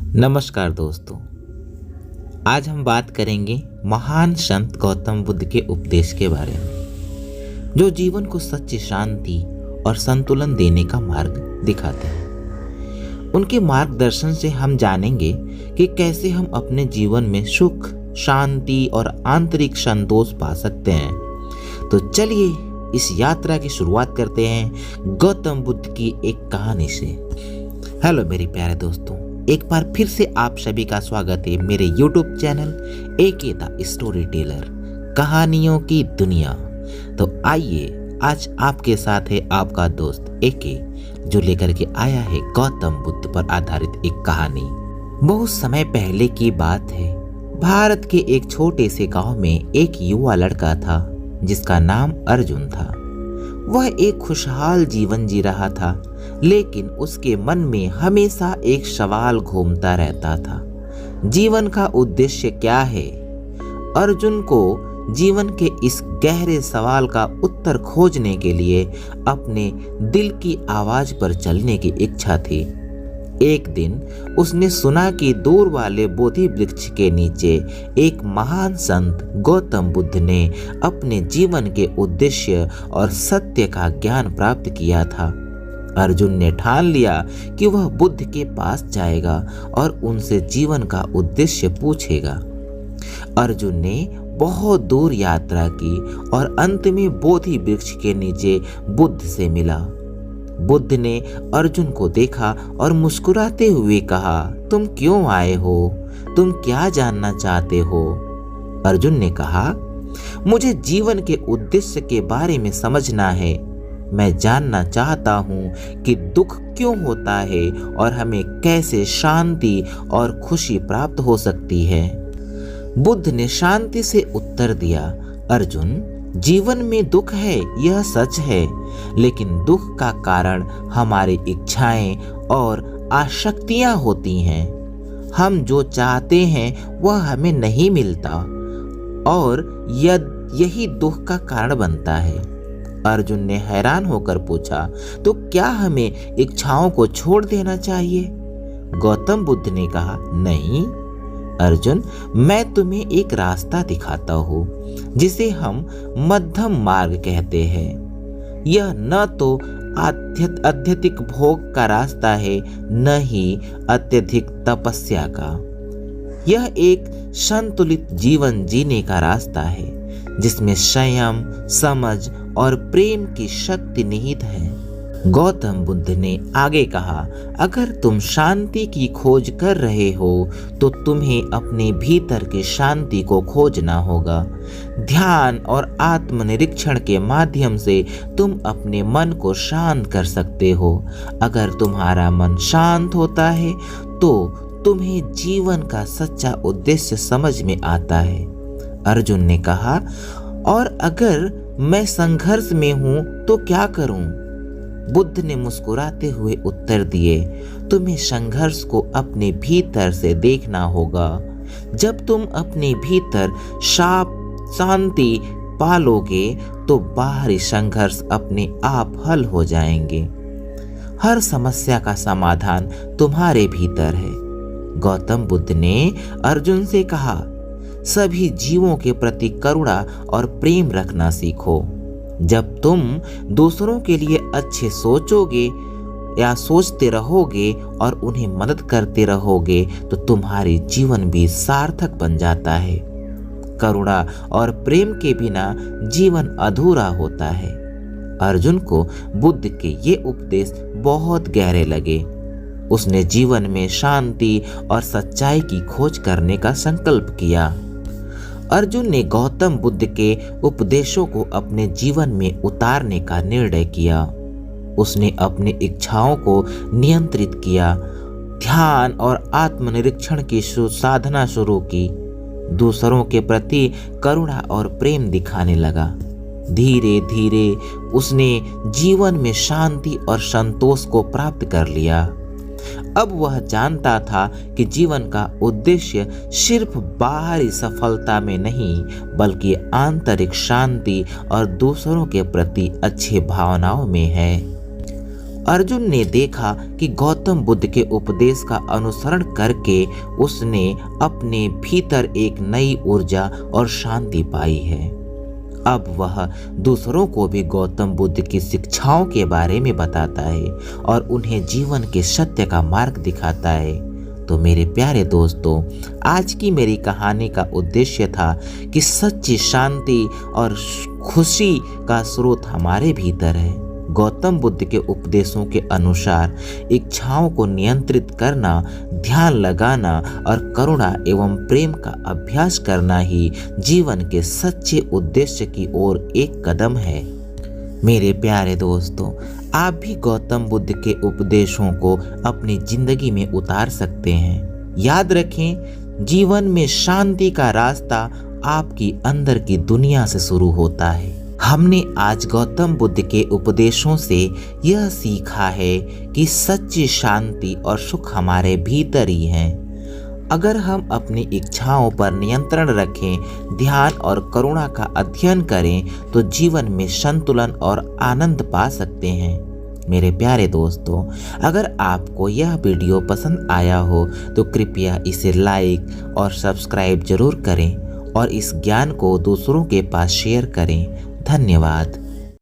नमस्कार दोस्तों। आज हम बात करेंगे महान संत गौतम बुद्ध के उपदेश के बारे में, जो जीवन को सच्ची शांति और संतुलन देने का मार्ग दिखाते हैं। उनके मार्गदर्शन से हम जानेंगे कि कैसे हम अपने जीवन में सुख, शांति और आंतरिक संतोष पा सकते हैं। तो चलिए इस यात्रा की शुरुआत करते हैं गौतम बुद्ध की एक कहानी से। हेलो मेरे प्यारे दोस्तों, एक बार फिर से आप सभी का स्वागत है मेरे YouTube channel A K the story teller, कहानियों की दुनिया। तो आइए, आज आपके साथ है आपका दोस्त एके, जो लेकर के आया है गौतम बुद्ध पर आधारित एक कहानी। बहुत समय पहले की बात है। भारत के एक छोटे से गांव में एक युवा लड़का था जिसका नाम अर्जुन था। वह एक खुशहाल जीवन जी रहा था, लेकिन उसके मन में हमेशा एक सवाल घूमता रहता था, जीवन का उद्देश्य क्या है। अर्जुन को जीवन के इस गहरे सवाल का उत्तर खोजने के लिए अपने दिल की आवाज पर चलने की इच्छा थी। एक दिन उसने सुना कि दूर वाले बोधि वृक्ष के नीचे एक महान संत गौतम बुद्ध ने अपने जीवन के उद्देश्य और सत्य का ज्ञान प्राप्त किया था। अर्जुन ने ठान लिया कि वह बुद्ध के पास जाएगा और उनसे जीवन का उद्देश्य पूछेगा। अर्जुन ने बहुत दूर यात्रा की और अंत में बोधि वृक्ष के नीचे बुद्ध से मिला। बुद्ध ने अर्जुन को देखा और मुस्कुराते हुए कहा, तुम क्यों आए हो? तुम क्या जानना चाहते हो? अर्जुन ने कहा, मुझे जीवन के उद्देश्य के बारे में समझना है। मैं जानना चाहता हूँ कि दुख क्यों होता है और हमें कैसे शांति और खुशी प्राप्त हो सकती है। बुद्ध ने शांति से उत्तर दिया, अर्जुन, जीवन में दुख है, यह सच है, लेकिन दुख का कारण हमारी इच्छाएं और आसक्तियां होती हैं। हम जो चाहते हैं वह हमें नहीं मिलता और यही दुख का कारण बनता है। अर्जुन ने हैरान होकर पूछा, तो क्या हमें इच्छाओं को छोड़ देना चाहिए? गौतम बुद्ध ने कहा, नहीं अर्जुन, मैं तुम्हें एक रास्ता दिखाता हूँ जिसे हम मध्यम मार्ग कहते हैं। यह न तो अत्यधिक भोग का रास्ता है, न ही अत्यधिक तपस्या का। यह एक संतुलित जीवन जीने का रास्ता है जिसमें संयम, समझ और प्रेम की शक्ति निहित है। गौतम बुद्ध ने आगे कहा, अगर तुम शांति की खोज कर रहे हो तो तुम्हें अपने भीतर की शांति को खोजना होगा। ध्यान और आत्मनिरीक्षण के माध्यम से तुम अपने मन को शांत कर सकते हो। अगर तुम्हारा मन शांत होता है तो तुम्हें जीवन का सच्चा उद्देश्य समझ में आता है। अर्जुन ने कहा, और अगर मैं संघर्ष में हूं तो क्या करूं? बुद्ध ने मुस्कुराते हुए उत्तर दिए, तुम्हें संघर्ष को अपने भीतर से देखना होगा। जब तुम अपने भीतर शांति पालोगे तो बाहरी संघर्ष अपने आप हल हो जाएंगे। हर समस्या का समाधान तुम्हारे भीतर है। गौतम बुद्ध ने अर्जुन से कहा, सभी जीवों के प्रति करुणा और प्रेम रखना सीखो। जब तुम दूसरों के लिए अच्छे सोचोगे या सोचते रहोगे और उन्हें मदद करते रहोगे तो तुम्हारी जीवन भी सार्थक बन जाता है। करुणा और प्रेम के बिना जीवन अधूरा होता है। अर्जुन को बुद्ध के ये उपदेश बहुत गहरे लगे। उसने जीवन में शांति और सच्चाई की खोज करने का संकल्प किया। अर्जुन ने गौतम बुद्ध के उपदेशों को अपने जीवन में उतारने का निर्णय किया। उसने अपनी इच्छाओं को नियंत्रित किया, ध्यान और आत्मनिरीक्षण की साधना शुरू की, दूसरों के प्रति करुणा और प्रेम दिखाने लगा। धीरे धीरे उसने जीवन में शांति और संतोष को प्राप्त कर लिया। अब वह जानता था कि जीवन का उद्देश्य सिर्फ बाहरी सफलता में नहीं, बल्कि आंतरिक शांति और दूसरों के प्रति अच्छी भावनाओं में है। अर्जुन ने देखा कि गौतम बुद्ध के उपदेश का अनुसरण करके उसने अपने भीतर एक नई ऊर्जा और शांति पाई है। अब वह दूसरों को भी गौतम बुद्ध की शिक्षाओं के बारे में बताता है और उन्हें जीवन के सत्य का मार्ग दिखाता है। तो मेरे प्यारे दोस्तों, आज की मेरी कहानी का उद्देश्य था कि सच्ची शांति और खुशी का स्रोत हमारे भीतर है। गौतम बुद्ध के उपदेशों के अनुसार इच्छाओं को नियंत्रित करना, ध्यान लगाना और करुणा एवं प्रेम का अभ्यास करना ही जीवन के सच्चे उद्देश्य की ओर एक कदम है। मेरे प्यारे दोस्तों, आप भी गौतम बुद्ध के उपदेशों को अपनी जिंदगी में उतार सकते हैं। याद रखें, जीवन में शांति का रास्ता आपकी अंदर की दुनिया से शुरू होता है। हमने आज गौतम बुद्ध के उपदेशों से यह सीखा है कि सच्ची शांति और सुख हमारे भीतर ही है। अगर हम अपनी इच्छाओं पर नियंत्रण रखें, ध्यान और करुणा का अध्ययन करें तो जीवन में संतुलन और आनंद पा सकते हैं। मेरे प्यारे दोस्तों, अगर आपको यह वीडियो पसंद आया हो तो कृपया इसे लाइक और सब्सक्राइब जरूर करें और इस ज्ञान को दूसरों के पास शेयर करें। धन्यवाद।